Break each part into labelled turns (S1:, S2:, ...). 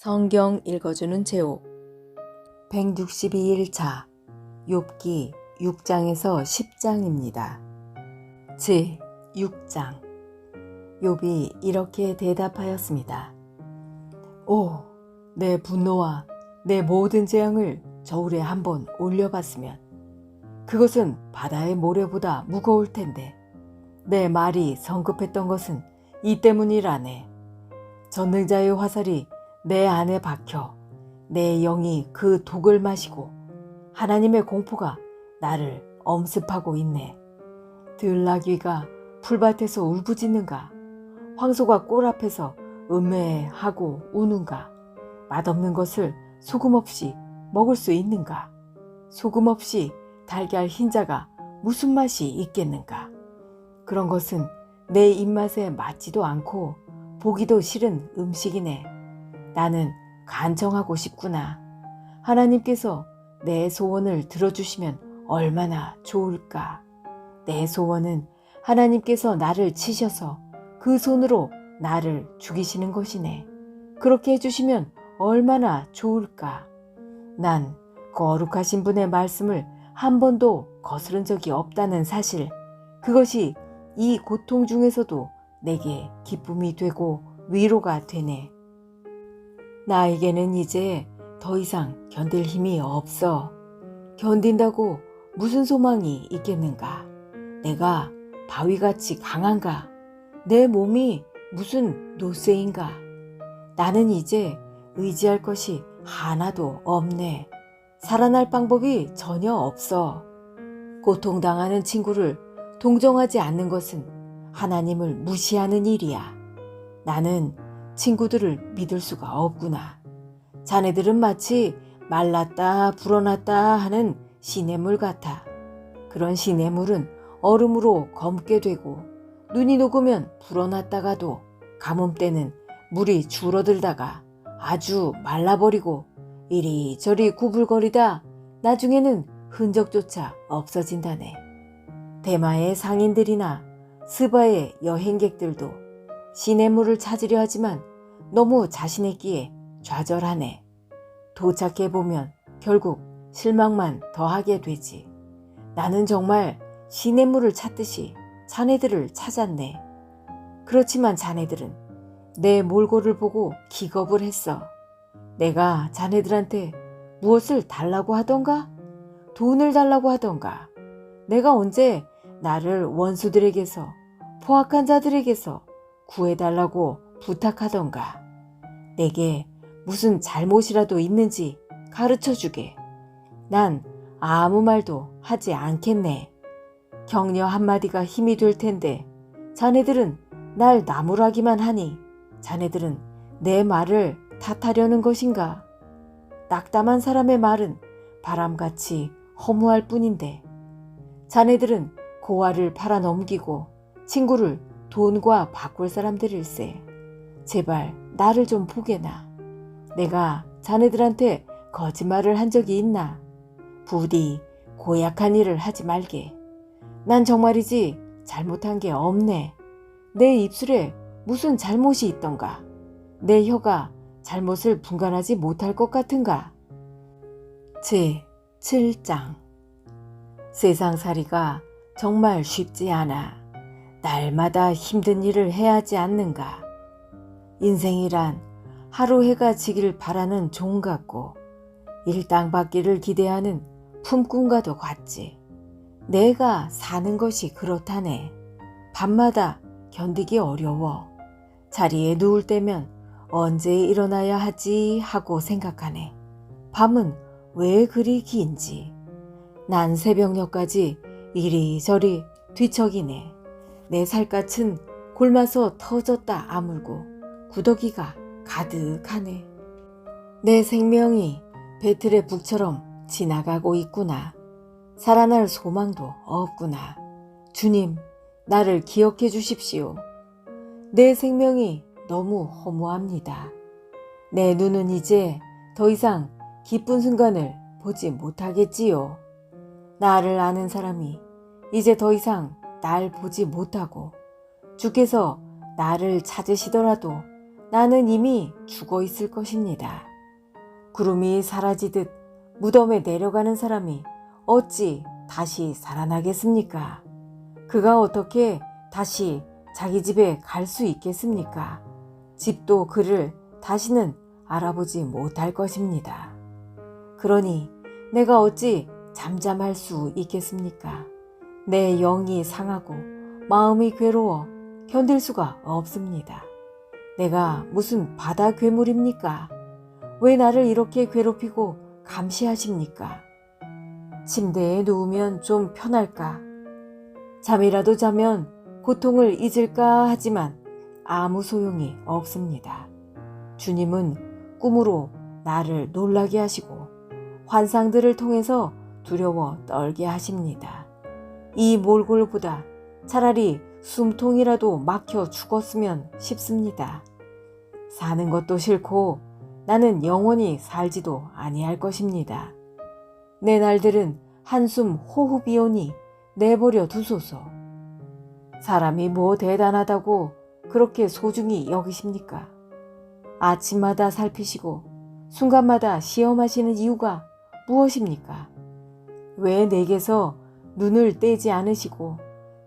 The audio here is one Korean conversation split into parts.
S1: 성경 읽어주는 제옥 162일차 욥기 6장에서 10장입니다. 제6장 욥이 이렇게 대답하였습니다. 오, 내 분노와 내 모든 재앙을 저울에 한번 올려봤으면 그것은 바다의 모래보다 무거울 텐데 내 말이 성급했던 것은 이 때문이라네. 전능자의 화살이 내 안에 박혀 내 영이 그 독을 마시고 하나님의 공포가 나를 엄습하고 있네. 들나귀가 풀밭에서 울부짖는가? 황소가 꼴 앞에서 음매하고 우는가? 맛없는 것을 소금 없이 먹을 수 있는가? 소금 없이 달걀 흰자가 무슨 맛이 있겠는가? 그런 것은 내 입맛에 맞지도 않고 보기도 싫은 음식이네. 나는 간청하고 싶구나. 하나님께서 내 소원을 들어주시면 얼마나 좋을까. 내 소원은 하나님께서 나를 치셔서 그 손으로 나를 죽이시는 것이네. 그렇게 해주시면 얼마나 좋을까. 난 거룩하신 분의 말씀을 한 번도 거스른 적이 없다는 사실, 그것이 이 고통 중에서도 내게 기쁨이 되고 위로가 되네. 나에게는 이제 더 이상 견딜 힘이 없어. 견딘다고 무슨 소망이 있겠는가? 내가 바위같이 강한가? 내 몸이 무슨 노쇠인가? 나는 이제 의지할 것이 하나도 없네. 살아날 방법이 전혀 없어. 고통당하는 친구를 동정하지 않는 것은 하나님을 무시하는 일이야. 나는 친구들을 믿을 수가 없구나. 자네들은 마치 말랐다 불어났다 하는 시냇물 같아. 그런 시냇물은 얼음으로 검게 되고 눈이 녹으면 불어났다가도 가뭄 때는 물이 줄어들다가 아주 말라버리고 이리저리 구불거리다 나중에는 흔적조차 없어진다네. 대마의 상인들이나 스바의 여행객들도 시냇물을 찾으려 하지만 너무 자신의 끼에 좌절하네. 도착해보면 결국 실망만 더하게 되지. 나는 정말 시냇물을 찾듯이 자네들을 찾았네. 그렇지만 자네들은 내 몰골을 보고 기겁을 했어. 내가 자네들한테 무엇을 달라고 하던가? 돈을 달라고 하던가? 내가 언제 나를 원수들에게서, 포악한 자들에게서 구해달라고 부탁하던가? 내게 무슨 잘못이라도 있는지 가르쳐주게. 난 아무 말도 하지 않겠네. 격려 한마디가 힘이 될 텐데 자네들은 날 나무라기만 하니 자네들은 내 말을 탓하려는 것인가? 낙담한 사람의 말은 바람같이 허무할 뿐인데 자네들은 고아를 팔아넘기고 친구를 돈과 바꿀 사람들일세. 제발 나를 좀 보게나. 내가 자네들한테 거짓말을 한 적이 있나? 부디 고약한 일을 하지 말게. 난 정말이지 잘못한 게 없네. 내 입술에 무슨 잘못이 있던가? 내 혀가 잘못을 분간하지 못할 것 같은가? 제7장 세상살이가 정말 쉽지 않아. 날마다 힘든 일을 해야 하지 않는가? 인생이란 하루 해가 지길 바라는 종 같고 일당받기를 기대하는 품꾼과도 같지. 내가 사는 것이 그렇다네. 밤마다 견디기 어려워. 자리에 누울 때면 언제 일어나야 하지 하고 생각하네. 밤은 왜 그리 긴지. 난 새벽녘까지 이리저리 뒤척이네. 내 살갗은 곪아서 터졌다 아물고 구더기가 가득하네. 내 생명이 배틀의 북처럼 지나가고 있구나. 살아날 소망도 없구나. 주님, 나를 기억해 주십시오. 내 생명이 너무 허무합니다. 내 눈은 이제 더 이상 기쁜 순간을 보지 못하겠지요. 나를 아는 사람이 이제 더 이상 날 보지 못하고 주께서 나를 찾으시더라도 나는 이미 죽어 있을 것입니다. 구름이 사라지듯 무덤에 내려가는 사람이 어찌 다시 살아나겠습니까? 그가 어떻게 다시 자기 집에 갈 수 있겠습니까? 집도 그를 다시는 알아보지 못할 것입니다. 그러니 내가 어찌 잠잠할 수 있겠습니까? 내 영이 상하고 마음이 괴로워 견딜 수가 없습니다. 내가 무슨 바다 괴물입니까? 왜 나를 이렇게 괴롭히고 감시하십니까? 침대에 누우면 좀 편할까? 잠이라도 자면 고통을 잊을까 하지만 아무 소용이 없습니다. 주님은 꿈으로 나를 놀라게 하시고 환상들을 통해서 두려워 떨게 하십니다. 이 몰골보다 차라리 숨통이라도 막혀 죽었으면 싶습니다. 사는 것도 싫고 나는 영원히 살지도 아니할 것입니다. 내 날들은 한숨 호흡이오니 내버려 두소서. 사람이 뭐 대단하다고 그렇게 소중히 여기십니까? 아침마다 살피시고 순간마다 시험하시는 이유가 무엇입니까? 왜 내게서 눈을 떼지 않으시고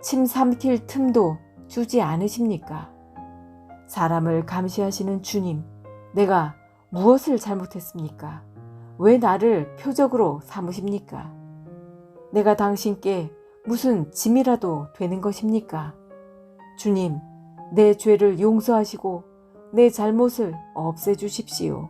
S1: 침 삼킬 틈도 주지 않으십니까? 사람을 감시하시는 주님, 내가 무엇을 잘못했습니까? 왜 나를 표적으로 삼으십니까? 내가 당신께 무슨 짐이라도 되는 것입니까? 주님, 내 죄를 용서하시고 내 잘못을 없애주십시오.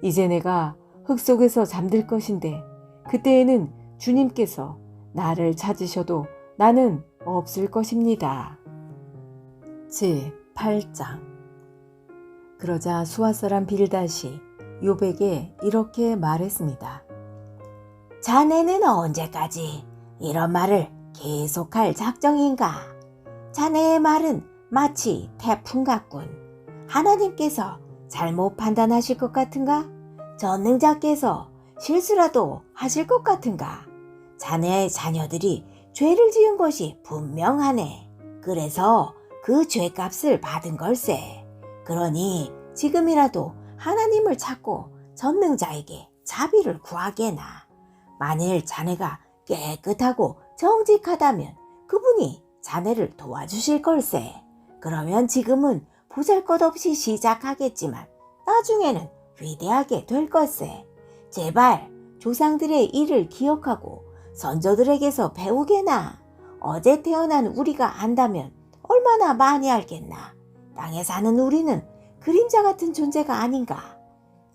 S1: 이제 내가 흙 속에서 잠들 것인데 그때에는 주님께서 나를 찾으셔도 나는 없을 것입니다. 제8장. 그러자 수아 사람 빌닷이 욥에게 이렇게 말했습니다.
S2: 자네는 언제까지 이런 말을 계속할 작정인가? 자네의 말은 마치 태풍 같군. 하나님께서 잘못 판단하실 것 같은가? 전능자께서 실수라도 하실 것 같은가? 자네의 자녀들이 죄를 지은 것이 분명하네. 그래서 그 죄값을 받은 걸세. 그러니 지금이라도 하나님을 찾고 전능자에게 자비를 구하게나. 만일 자네가 깨끗하고 정직하다면 그분이 자네를 도와주실 걸세. 그러면 지금은 보잘것없이 시작하겠지만 나중에는 위대하게 될 걸세. 제발 조상들의 일을 기억하고 선조들에게서 배우게나. 어제 태어난 우리가 안다면 얼마나 많이 알겠나. 땅에 사는 우리는 그림자 같은 존재가 아닌가.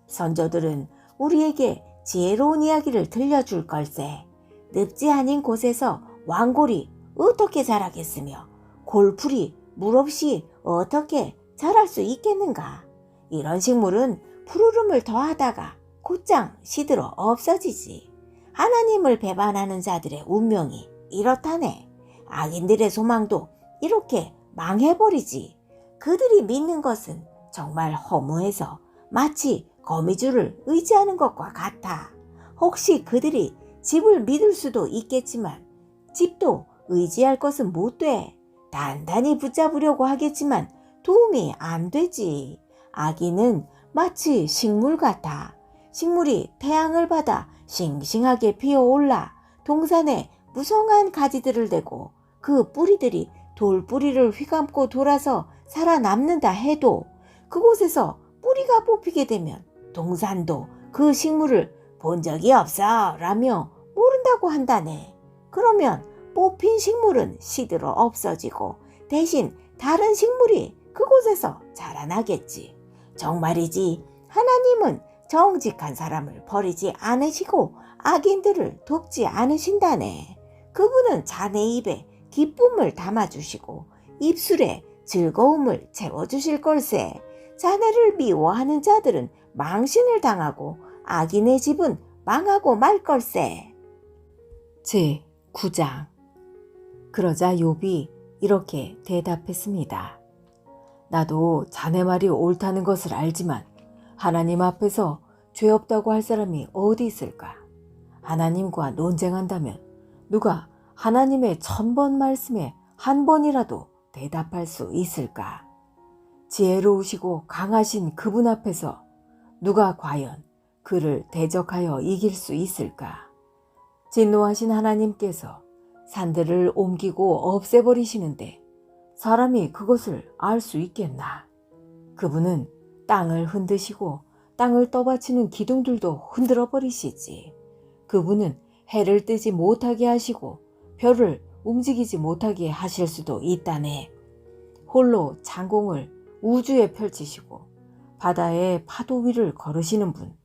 S2: 선조들은 우리에게 지혜로운 이야기를 들려줄 걸세. 늪지 아닌 곳에서 왕골이 어떻게 자라겠으며 골풀이 물 없이 어떻게 자랄 수 있겠는가. 이런 식물은 푸르름을 더하다가 곧장 시들어 없어지지. 하나님을 배반하는 자들의 운명이 이렇다네. 악인들의 소망도 이렇게 망해버리지. 그들이 믿는 것은 정말 허무해서 마치 거미줄을 의지하는 것과 같아. 혹시 그들이 집을 믿을 수도 있겠지만 집도 의지할 것은 못 돼. 단단히 붙잡으려고 하겠지만 도움이 안 되지. 악인은 마치 식물 같아. 식물이 태양을 받아 싱싱하게 피어올라 동산에 무성한 가지들을 대고 그 뿌리들이 돌뿌리를 휘감고 돌아서 살아남는다 해도 그곳에서 뿌리가 뽑히게 되면 동산도 그 식물을 본 적이 없어 라며 모른다고 한다네. 그러면 뽑힌 식물은 시들어 없어지고 대신 다른 식물이 그곳에서 자라나겠지. 정말이지 하나님은 정직한 사람을 버리지 않으시고 악인들을 돕지 않으신다네. 그분은 자네 입에 기쁨을 담아주시고 입술에 즐거움을 채워주실 걸세. 자네를 미워하는 자들은 망신을 당하고 악인의 집은 망하고 말 걸세.
S1: 제9장. 그러자 욥이 이렇게 대답했습니다. 나도 자네 말이 옳다는 것을 알지만 하나님 앞에서 죄 없다고 할 사람이 어디 있을까? 하나님과 논쟁한다면 누가 하나님의 1000번 말씀에 한 번이라도 대답할 수 있을까? 지혜로우시고 강하신 그분 앞에서 누가 과연 그를 대적하여 이길 수 있을까? 진노하신 하나님께서 산들을 옮기고 없애버리시는데 사람이 그것을 알 수 있겠나? 그분은 땅을 흔드시고 땅을 떠받치는 기둥들도 흔들어 버리시지. 그분은 해를 뜨지 못하게 하시고 별을 움직이지 못하게 하실 수도 있다네. 홀로 장공을 우주에 펼치시고 바다의 파도 위를 걸으시는 분.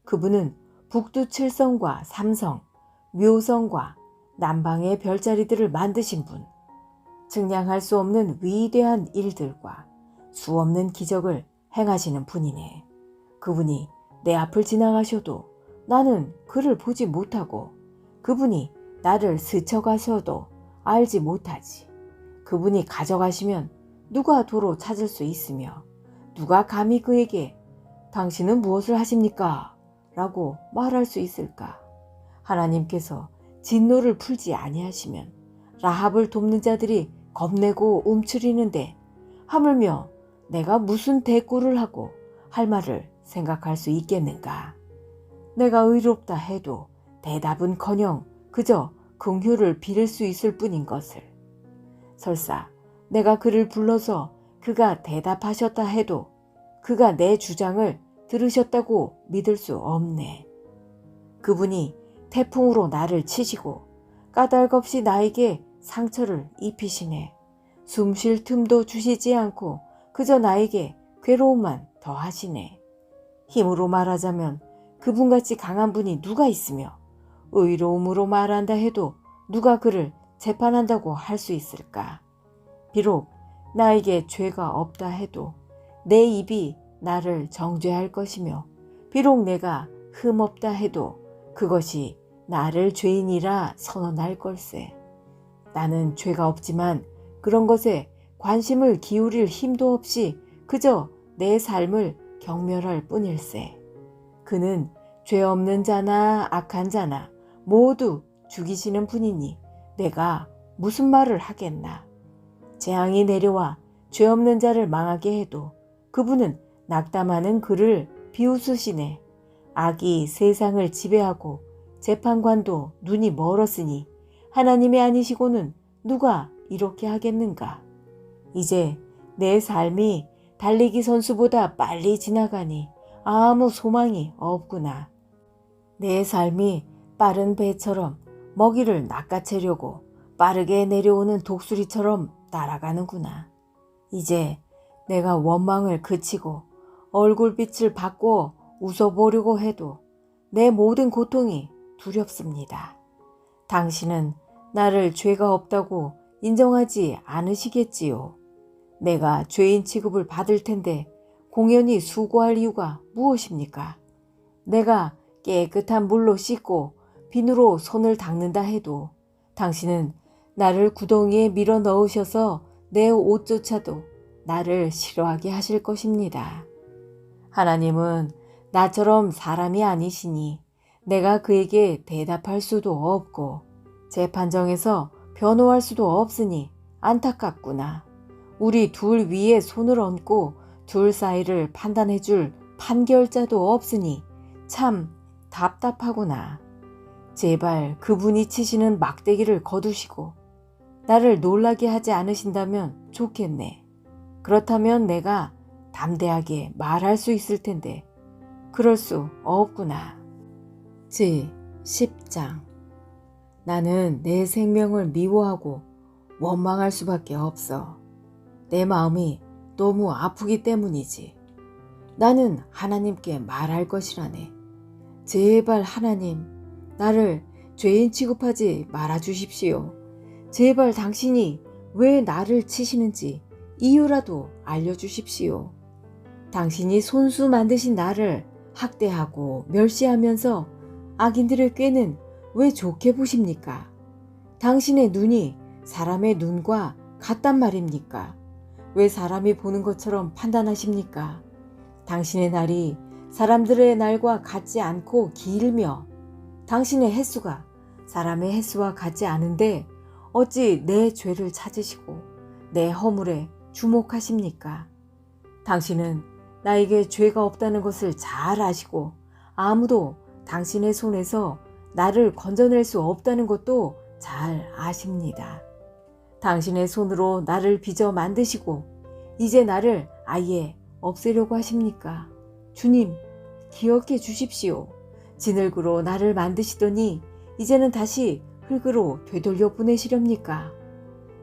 S1: 그분은 북두칠성과 삼성, 묘성과 남방의 별자리들을 만드신 분. 측량할 수 없는 위대한 일들과 수없는 기적을 행하시는 분이네. 그분이 내 앞을 지나가셔도 나는 그를 보지 못하고 그분이 나를 스쳐가셔도 알지 못하지. 그분이 가져가시면 누가 도로 찾을 수 있으며 누가 감히 그에게 당신은 무엇을 하십니까? 라고 말할 수 있을까? 하나님께서 진노를 풀지 아니하시면 라합을 돕는 자들이 겁내고 움츠리는데 하물며 내가 무슨 대꾸를 하고 할 말을 생각할 수 있겠는가? 내가 의롭다 해도 대답은커녕 그저 긍휼을 빌을 수 있을 뿐인 것을. 설사 내가 그를 불러서 그가 대답하셨다 해도 그가 내 주장을 들으셨다고 믿을 수 없네. 그분이 태풍으로 나를 치시고 까닭없이 나에게 상처를 입히시네. 숨 쉴 틈도 주시지 않고 그저 나에게 괴로움만 더하시네. 힘으로 말하자면 그분같이 강한 분이 누가 있으며 의로움으로 말한다 해도 누가 그를 재판한다고 할 수 있을까? 비록 나에게 죄가 없다 해도 내 입이 나를 정죄할 것이며 비록 내가 흠없다 해도 그것이 나를 죄인이라 선언할 걸세. 나는 죄가 없지만 그런 것에 관심을 기울일 힘도 없이 그저 내 삶을 경멸할 뿐일세. 그는 죄 없는 자나 악한 자나 모두 죽이시는 분이니 내가 무슨 말을 하겠나. 재앙이 내려와 죄 없는 자를 망하게 해도 그분은 낙담하는 그를 비웃으시네. 악이 세상을 지배하고 재판관도 눈이 멀었으니 하나님이 아니시고는 누가 이렇게 하겠는가. 이제 내 삶이 달리기 선수보다 빨리 지나가니 아무 소망이 없구나. 내 삶이 빠른 배처럼 먹이를 낚아채려고 빠르게 내려오는 독수리처럼 따라가는구나. 이제 내가 원망을 그치고 얼굴빛을 바꿔 웃어보려고 해도 내 모든 고통이 두렵습니다. 당신은 나를 죄가 없다고 인정하지 않으시겠지요. 내가 죄인 취급을 받을 텐데 공연히 수고할 이유가 무엇입니까? 내가 깨끗한 물로 씻고 비누로 손을 닦는다 해도 당신은 나를 구덩이에 밀어 넣으셔서 내 옷조차도 나를 싫어하게 하실 것입니다. 하나님은 나처럼 사람이 아니시니 내가 그에게 대답할 수도 없고 재판정에서 변호할 수도 없으니 안타깝구나. 우리 둘 위에 손을 얹고 둘 사이를 판단해 줄 판결자도 없으니 참 답답하구나. 제발 그분이 치시는 막대기를 거두시고 나를 놀라게 하지 않으신다면 좋겠네. 그렇다면 내가 담대하게 말할 수 있을 텐데 그럴 수 없구나. 제10장. 나는 내 생명을 미워하고 원망할 수밖에 없어. 내 마음이 너무 아프기 때문이지. 나는 하나님께 말할 것이라네. 제발 하나님, 나를 죄인 취급하지 말아주십시오. 제발 당신이 왜 나를 치시는지 이유라도 알려주십시오. 당신이 손수 만드신 나를 학대하고 멸시하면서 악인들의 꾀는 왜 좋게 보십니까? 당신의 눈이 사람의 눈과 같단 말입니까? 왜 사람이 보는 것처럼 판단하십니까? 당신의 날이 사람들의 날과 같지 않고 길며 당신의 횟수가 사람의 횟수와 같지 않은데 어찌 내 죄를 찾으시고 내 허물에 주목하십니까? 당신은 나에게 죄가 없다는 것을 잘 아시고 아무도 당신의 손에서 나를 건져낼 수 없다는 것도 잘 아십니다. 당신의 손으로 나를 빚어 만드시고 이제 나를 아예 없애려고 하십니까? 주님, 기억해 주십시오. 진흙으로 나를 만드시더니 이제는 다시 흙으로 되돌려 보내시렵니까?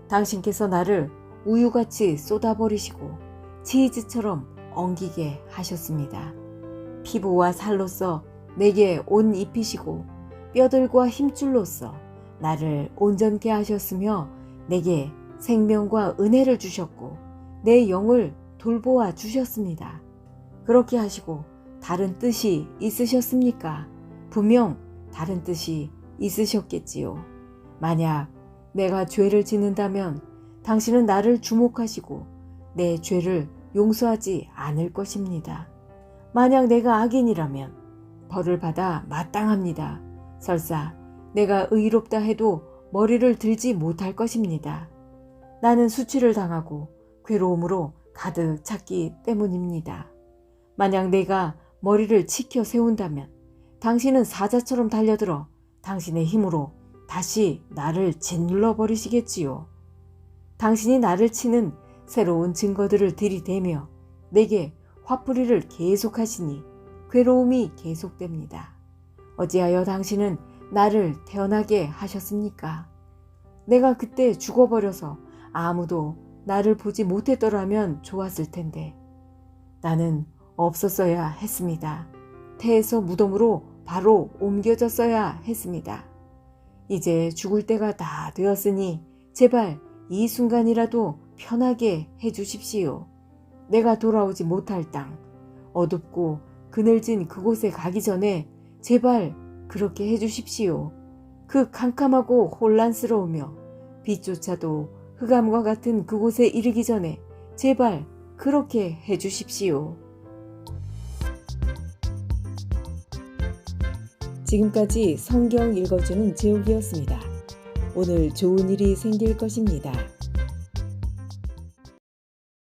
S1: 당신께서 나를 우유같이 쏟아버리시고 치즈처럼 엉기게 하셨습니다. 피부와 살로서 내게 옷 입히시고 뼈들과 힘줄로서 나를 온전케 하셨으며 내게 생명과 은혜를 주셨고 내 영을 돌보아 주셨습니다. 그렇게 하시고 다른 뜻이 있으셨습니까? 분명 다른 뜻이 있으셨겠지요. 만약 내가 죄를 짓는다면 당신은 나를 주목하시고 내 죄를 용서하지 않을 것입니다. 만약 내가 악인이라면 벌을 받아 마땅합니다. 설사 내가 의롭다 해도 머리를 들지 못할 것입니다. 나는 수치를 당하고 괴로움으로 가득 찼기 때문입니다. 만약 내가 머리를 치켜 세운다면 당신은 사자처럼 달려들어 당신의 힘으로 다시 나를 짓눌러 버리시겠지요. 당신이 나를 치는 새로운 증거들을 들이대며 내게 화풀이를 계속하시니 괴로움이 계속됩니다. 어찌하여 당신은 나를 태어나게 하셨습니까? 내가 그때 죽어버려서 아무도 나를 보지 못했더라면 좋았을 텐데 나는 없었어야 했습니다. 태에서 무덤으로 바로 옮겨졌어야 했습니다. 이제 죽을 때가 다 되었으니 제발 이 순간이라도 편하게 해주십시오. 내가 돌아오지 못할 땅, 어둡고 그늘진 그곳에 가기 전에 제발 그렇게 해주십시오. 그 캄캄하고 혼란스러우며 빛조차도 흑암과 같은 그곳에 이르기 전에 제발 그렇게 해주십시오. 지금까지 성경 읽어주는 제옥이었습니다. 오늘 좋은 일이 생길 것입니다.